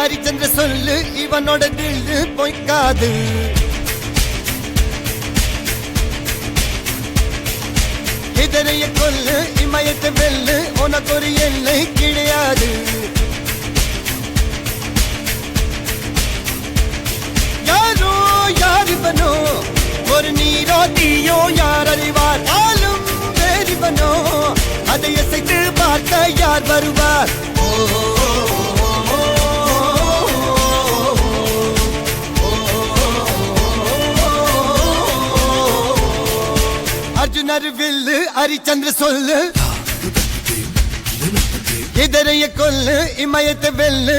ஹரிச்சந்திர சொல்லு இவனோட தில்லு பொய்க்காது. இதரைய கொல்லு இமயத்தை வெல்லு உனக்கு ஒரு எல்லை கிடையாது. யாரோ யார் இவனோ ஒரு நீரோ தீயோ யார் அறிவார். ஆளும் வேறிவனோ அதை அசைத்து பார்க்க யார் வருவார். அர்ஜுனர் வில்லு ஹரிச்சந்திர சொல்லு இதரைய கொல்லு இமயத்தை வெல்லு